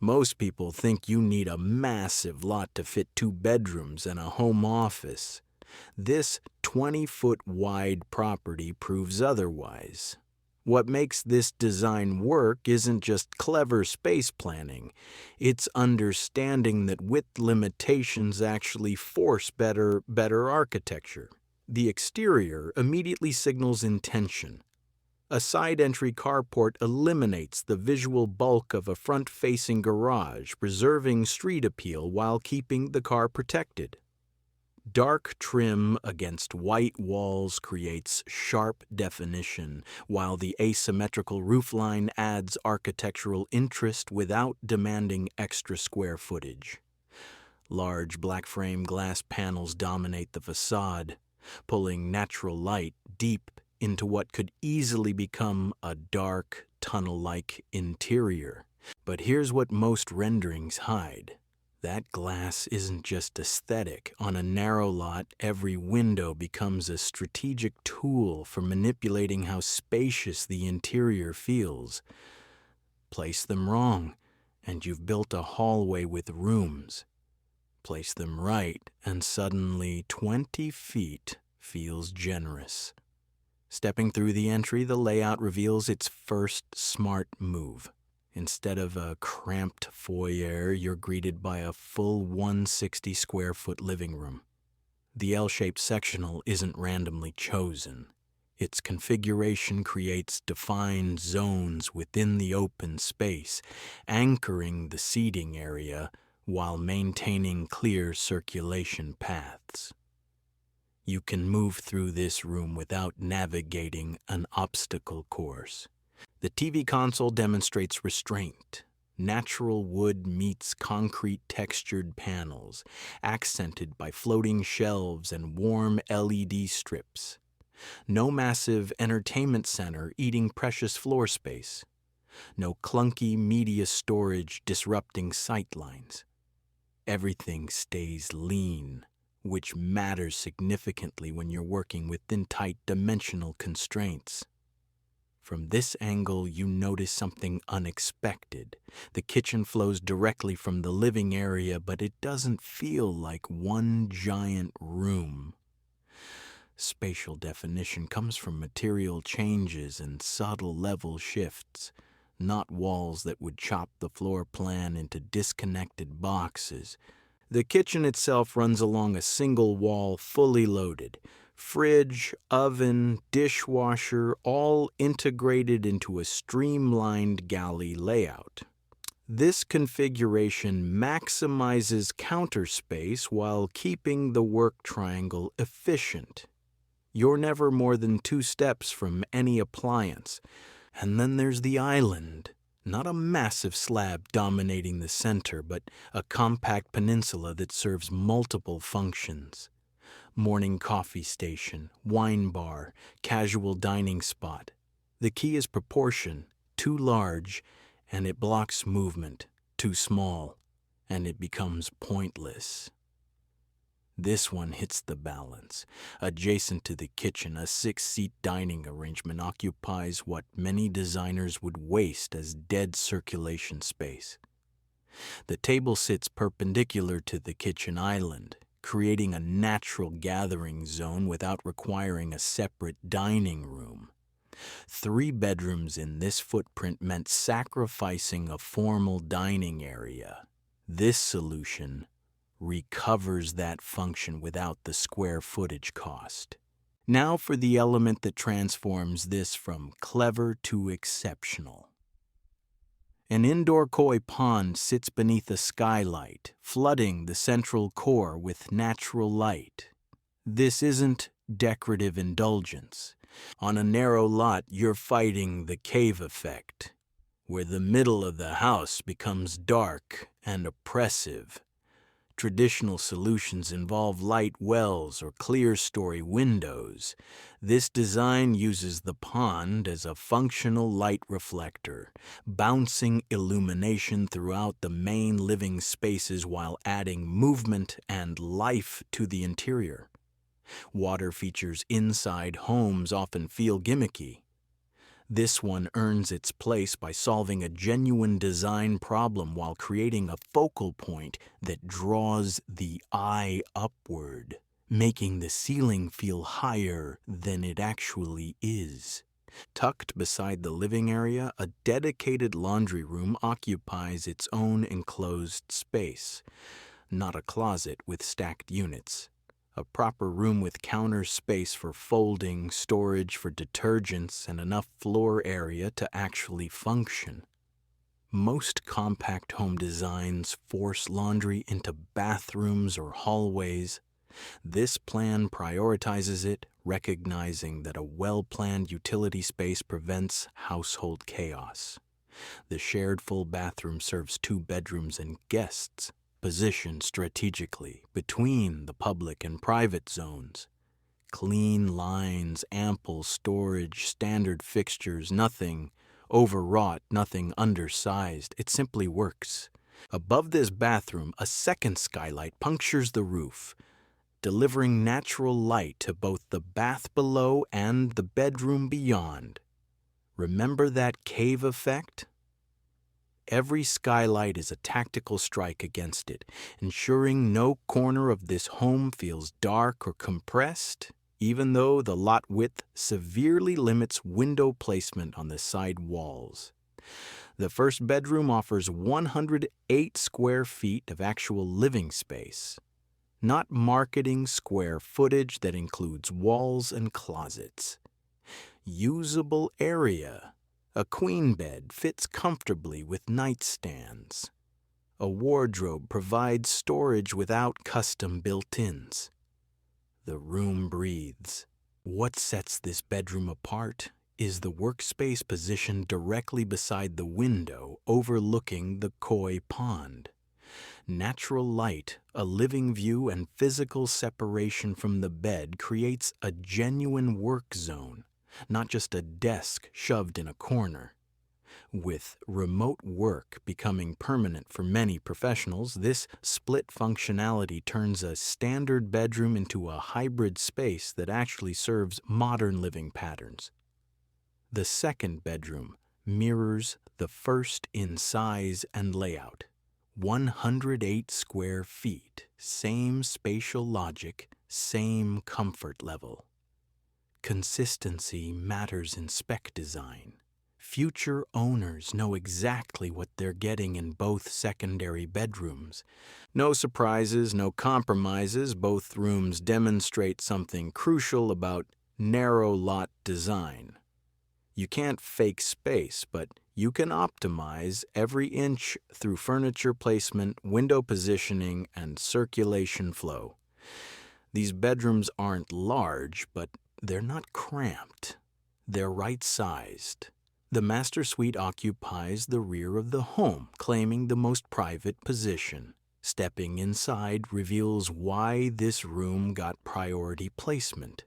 Most people think you need a massive lot to fit 2 bedrooms and a home office. This 20-foot wide property proves otherwise. What makes this design work isn't just clever space planning, it's understanding that width limitations actually force better architecture. The exterior immediately signals intention. A side entry carport eliminates the visual bulk of a front-facing garage, preserving street appeal while keeping the car protected. Dark trim against white walls creates sharp definition, while the asymmetrical roofline adds architectural interest without demanding extra square footage. Large black frame glass panels dominate the facade, pulling natural light deep into what could easily become a dark, tunnel-like interior. But here's what most renderings hide. That glass isn't just aesthetic. On a narrow lot, every window becomes a strategic tool for manipulating how spacious the interior feels. Place them wrong, and you've built a hallway with rooms. Place them right, and suddenly 20 feet feels generous. Stepping through the entry, the layout reveals its first smart move. Instead of a cramped foyer, you're greeted by a full 160-square-foot living room. The L-shaped sectional isn't randomly chosen. Its configuration creates defined zones within the open space, anchoring the seating area while maintaining clear circulation paths. You can move through this room without navigating an obstacle course. The TV console demonstrates restraint. Natural wood meets concrete textured panels, accented by floating shelves and warm LED strips. No massive entertainment center eating precious floor space. No clunky media storage disrupting sightlines. Everything stays lean, which matters significantly when you're working within tight dimensional constraints. From this angle, you notice something unexpected. The kitchen flows directly from the living area, but it doesn't feel like one giant room. Spatial definition comes from material changes and subtle level shifts, not walls that would chop the floor plan into disconnected boxes. The kitchen itself runs along a single wall, fully loaded. Fridge, oven, dishwasher, all integrated into a streamlined galley layout. This configuration maximizes counter space while keeping the work triangle efficient. You're never more than 2 steps from any appliance. And then there's the island. Not a massive slab dominating the center, but a compact peninsula that serves multiple functions. Morning coffee station, wine bar, casual dining spot. The key is proportion. Too large, and it blocks movement. Too small, and it becomes pointless. This one hits the balance. Adjacent to the kitchen, a 6-seat dining arrangement occupies what many designers would waste as dead circulation space. The table sits perpendicular to the kitchen island, creating a natural gathering zone without requiring a separate dining room. 3 bedrooms in this footprint meant sacrificing a formal dining area. This solution recovers that function without the square footage cost. Now for the element that transforms this from clever to exceptional. An indoor koi pond sits beneath a skylight, flooding the central core with natural light. This isn't decorative indulgence. On a narrow lot, you're fighting the cave effect, where the middle of the house becomes dark and oppressive. Traditional solutions involve light wells or clear-story windows. This design uses the pond as a functional light reflector, bouncing illumination throughout the main living spaces while adding movement and life to the interior. Water features inside homes often feel gimmicky. This one earns its place by solving a genuine design problem while creating a focal point that draws the eye upward, making the ceiling feel higher than it actually is. Tucked beside the living area, a dedicated laundry room occupies its own enclosed space, not a closet with stacked units. A proper room with counter space for folding, storage for detergents, and enough floor area to actually function. Most compact home designs force laundry into bathrooms or hallways. This plan prioritizes it, recognizing that a well-planned utility space prevents household chaos. The shared full bathroom serves 2 bedrooms and guests, positioned strategically between the public and private zones. Clean lines, ample storage, standard fixtures, nothing overwrought, nothing undersized. It simply works. Above this bathroom, a second skylight punctures the roof, delivering natural light to both the bath below and the bedroom beyond. Remember that cave effect? Every skylight is a tactical strike against it, ensuring no corner of this home feels dark or compressed, even though the lot width severely limits window placement on the side walls. The first bedroom offers 108 square feet of actual living space, not marketing square footage that includes walls and closets. Usable area. A queen bed fits comfortably with nightstands. A wardrobe provides storage without custom built-ins. The room breathes. What sets this bedroom apart is the workspace positioned directly beside the window overlooking the koi pond. Natural light, a living view, and physical separation from the bed creates a genuine work zone, not just a desk shoved in a corner. With remote work becoming permanent for many professionals, this split functionality turns a standard bedroom into a hybrid space that actually serves modern living patterns. The second bedroom mirrors the first in size and layout. 108 square feet, same spatial logic, same comfort level. Consistency matters in spec design. Future owners know exactly what they're getting in both secondary bedrooms. No surprises, no compromises. Both rooms demonstrate something crucial about narrow lot design. You can't fake space, but you can optimize every inch through furniture placement, window positioning, and circulation flow. These bedrooms aren't large, but they're not cramped. They're right-sized. The master suite occupies the rear of the home, claiming the most private position. Stepping inside reveals why this room got priority placement.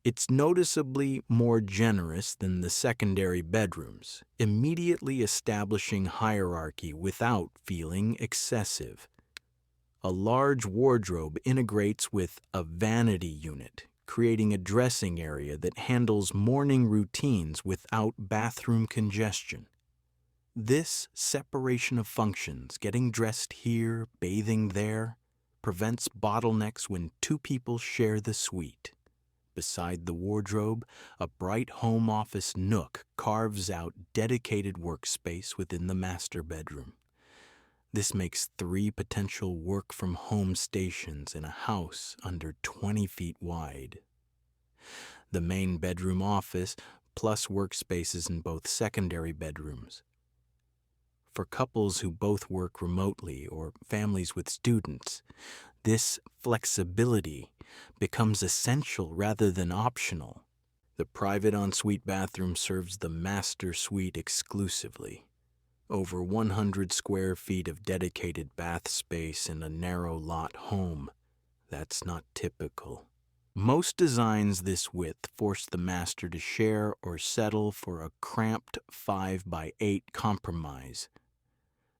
It's noticeably more generous than the secondary bedrooms, immediately establishing hierarchy without feeling excessive. A large wardrobe integrates with a vanity unit, creating a dressing area that handles morning routines without bathroom congestion. This separation of functions, getting dressed here, bathing there, prevents bottlenecks when 2 people share the suite. Beside the wardrobe, a bright home office nook carves out dedicated workspace within the master bedroom. This makes 3 potential work-from-home stations in a house under 20 feet wide. The main bedroom office, plus workspaces in both secondary bedrooms. For couples who both work remotely or families with students, this flexibility becomes essential rather than optional. The private ensuite bathroom serves the master suite exclusively. Over 100 square feet of dedicated bath space in a narrow lot home. That's not typical. Most designs this width force the master to share or settle for a cramped 5x8 compromise.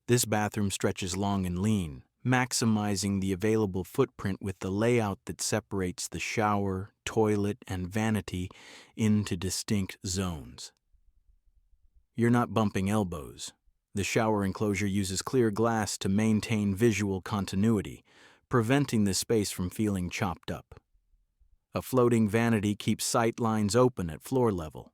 This bathroom stretches long and lean, maximizing the available footprint with the layout that separates the shower, toilet, and vanity into distinct zones. You're not bumping elbows. The shower enclosure uses clear glass to maintain visual continuity, preventing the space from feeling chopped up. A floating vanity keeps sight lines open at floor level.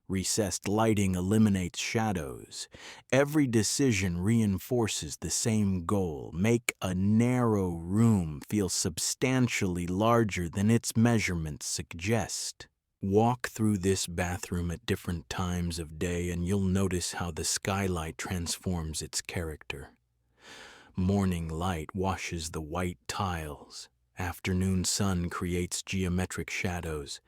Recessed lighting eliminates shadows. Every decision reinforces the same goal: make a narrow room feel substantially larger than its measurements suggest. Walk through this bathroom at different times of day and you'll notice how the skylight transforms its character. Morning light washes the white tiles. Afternoon sun creates geometric shadows.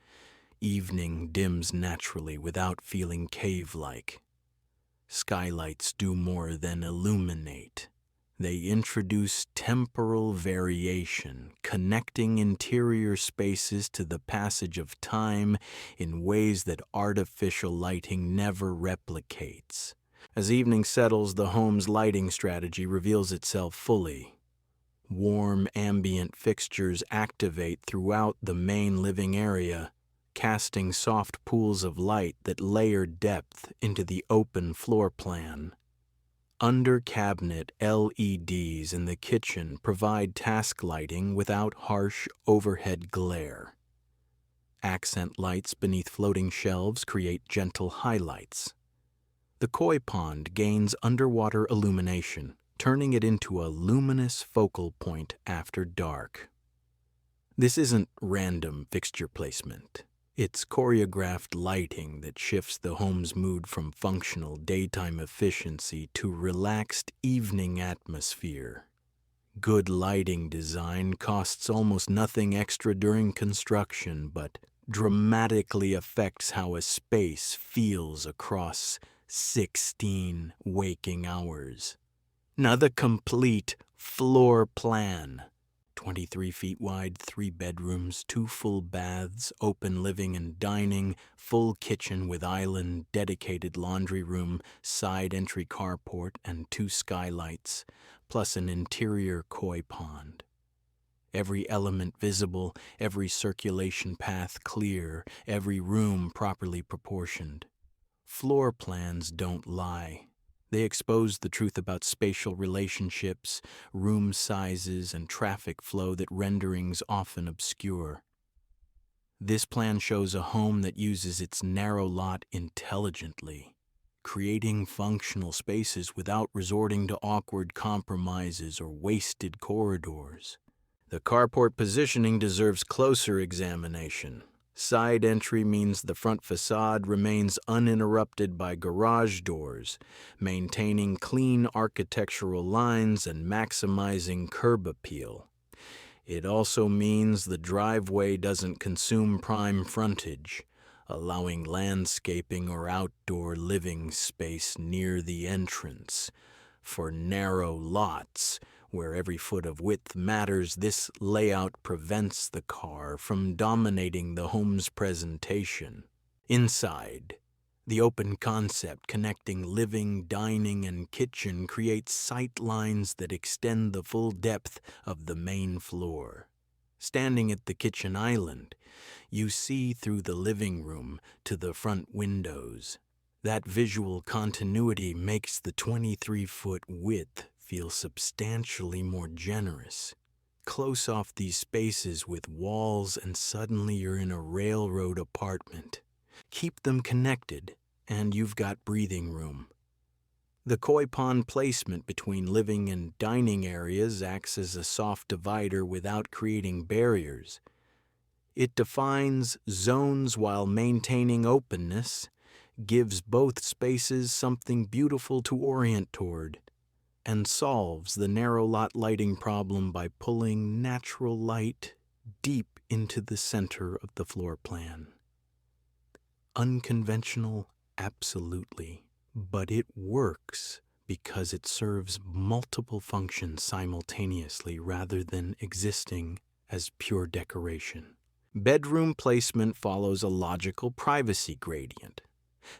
Evening dims naturally without feeling cave-like. Skylights do more than illuminate. They introduce temporal variation, connecting interior spaces to the passage of time in ways that artificial lighting never replicates. As evening settles, the home's lighting strategy reveals itself fully. Warm, ambient fixtures activate throughout the main living area, casting soft pools of light that layer depth into the open floor plan. Under-cabinet LEDs in the kitchen provide task lighting without harsh overhead glare. Accent lights beneath floating shelves create gentle highlights. The koi pond gains underwater illumination, turning it into a luminous focal point after dark. This isn't random fixture placement. It's choreographed lighting that shifts the home's mood from functional daytime efficiency to relaxed evening atmosphere. Good lighting design costs almost nothing extra during construction, but dramatically affects how a space feels across 16 waking hours. Now the complete floor plan. 23 feet wide, 3 bedrooms, 2 full baths, open living and dining, full kitchen with island, dedicated laundry room, side entry carport, and 2 skylights, plus an interior koi pond. Every element visible, every circulation path clear, every room properly proportioned. Floor plans don't lie. They expose the truth about spatial relationships, room sizes, and traffic flow that renderings often obscure. This plan shows a home that uses its narrow lot intelligently, creating functional spaces without resorting to awkward compromises or wasted corridors. The carport positioning deserves closer examination. Side entry means the front facade remains uninterrupted by garage doors, maintaining clean architectural lines and maximizing curb appeal. It also means the driveway doesn't consume prime frontage, allowing landscaping or outdoor living space near the entrance. For narrow lots, where every foot of width matters, this layout prevents the car from dominating the home's presentation. Inside, the open concept connecting living, dining, and kitchen creates sight lines that extend the full depth of the main floor. Standing at the kitchen island, you see through the living room to the front windows. That visual continuity makes the 23-foot width feel substantially more generous. Close off these spaces with walls and suddenly you're in a railroad apartment. Keep them connected and you've got breathing room. The koi pond placement between living and dining areas acts as a soft divider without creating barriers. It defines zones while maintaining openness, gives both spaces something beautiful to orient toward, and solves the narrow lot lighting problem by pulling natural light deep into the center of the floor plan. Unconventional, absolutely, but it works because it serves multiple functions simultaneously rather than existing as pure decoration. Bedroom placement follows a logical privacy gradient.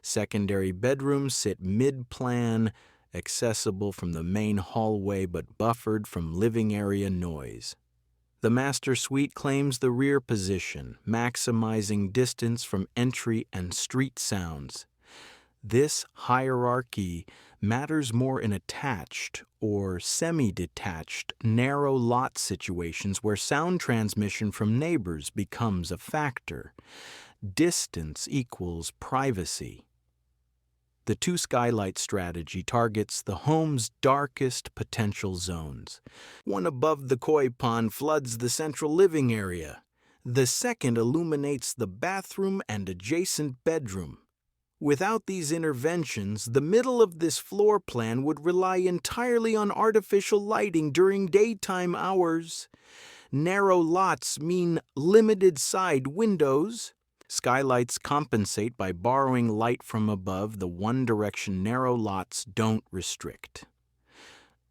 Secondary bedrooms sit mid-plan, accessible from the main hallway but buffered from living area noise. The master suite claims the rear position, maximizing distance from entry and street sounds. This hierarchy matters more in attached or semi-detached narrow lot situations where sound transmission from neighbors becomes a factor. Distance equals privacy. The two skylight strategy targets the home's darkest potential zones. One above the koi pond floods the central living area. The second illuminates the bathroom and adjacent bedroom. Without these interventions, the middle of this floor plan would rely entirely on artificial lighting during daytime hours. Narrow lots mean limited side windows. Skylights compensate by borrowing light from above. The one-direction narrow lots don't restrict.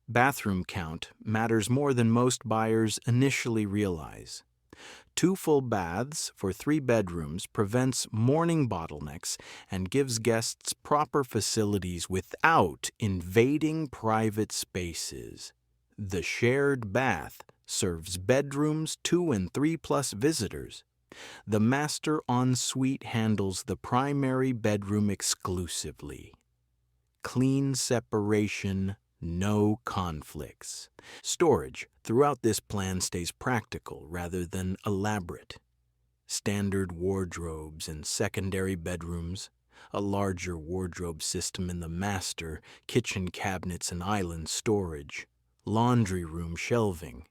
Bathroom count matters more than most buyers initially realize. 2 full baths for 3 bedrooms prevents morning bottlenecks and gives guests proper facilities without invading private spaces. The shared bath serves bedrooms 2 and 3 plus visitors. The master ensuite handles the primary bedroom exclusively. Clean separation, no conflicts. Storage throughout this plan stays practical rather than elaborate. Standard wardrobes in secondary bedrooms, a larger wardrobe system in the master, kitchen cabinets and island storage, laundry room shelving.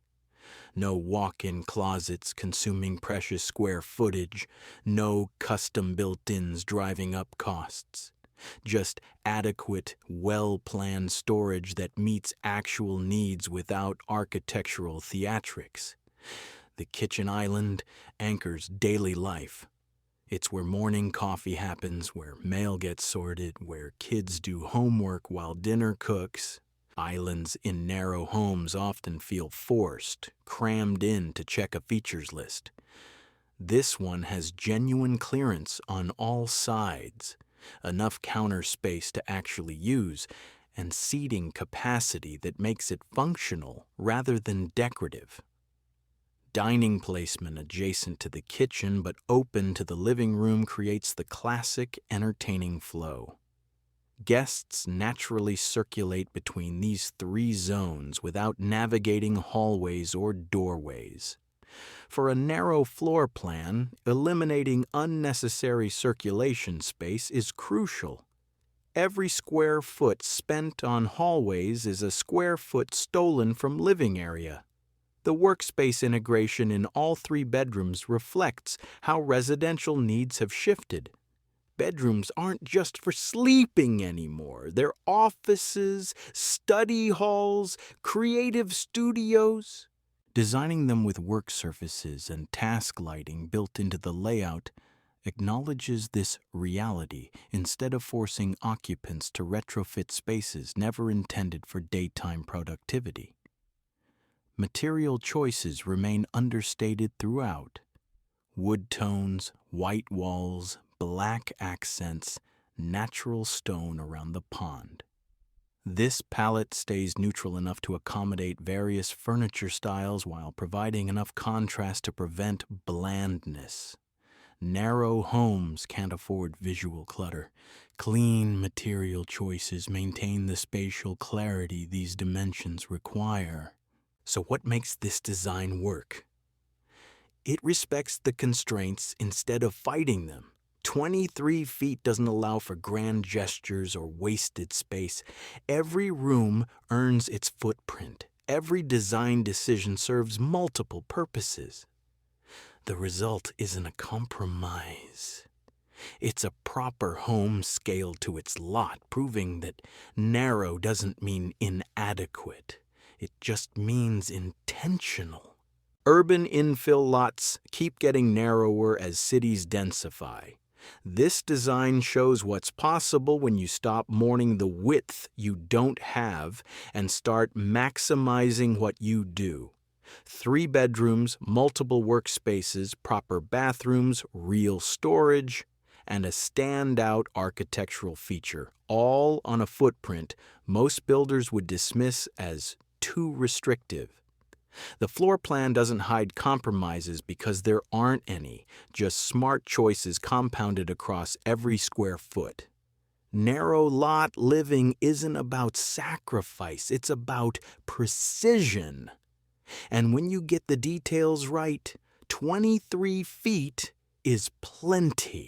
No walk-in closets consuming precious square footage, no custom built-ins driving up costs. Just adequate, well-planned storage that meets actual needs without architectural theatrics. The kitchen island anchors daily life. It's where morning coffee happens, where mail gets sorted, where kids do homework while dinner cooks. Islands in narrow homes often feel forced, crammed in to check a features list. This one has genuine clearance on all sides, enough counter space to actually use, and seating capacity that makes it functional rather than decorative. Dining placement adjacent to the kitchen but open to the living room creates the classic entertaining flow. Guests naturally circulate between these 3 zones without navigating hallways or doorways. For a narrow floor plan, eliminating unnecessary circulation space is crucial. Every square foot spent on hallways is a square foot stolen from living area. The workspace integration in all 3 bedrooms reflects how residential needs have shifted. Bedrooms aren't just for sleeping anymore. They're offices, study halls, creative studios. Designing them with work surfaces and task lighting built into the layout acknowledges this reality instead of forcing occupants to retrofit spaces never intended for daytime productivity. Material choices remain understated throughout. Wood tones, white walls, black accents, natural stone around the pond. This palette stays neutral enough to accommodate various furniture styles while providing enough contrast to prevent blandness. Narrow homes can't afford visual clutter. Clean material choices maintain the spatial clarity these dimensions require. So what makes this design work? It respects the constraints instead of fighting them. 23 feet doesn't allow for grand gestures or wasted space. Every room earns its footprint. Every design decision serves multiple purposes. The result isn't a compromise. It's a proper home scaled to its lot, proving that narrow doesn't mean inadequate. It just means intentional. Urban infill lots keep getting narrower as cities densify. This design shows what's possible when you stop mourning the width you don't have and start maximizing what you do. 3 bedrooms, multiple workspaces, proper bathrooms, real storage, and a standout architectural feature, all on a footprint most builders would dismiss as too restrictive. The floor plan doesn't hide compromises because there aren't any, just smart choices compounded across every square foot. Narrow lot living isn't about sacrifice, it's about precision. And when you get the details right, 23 feet is plenty.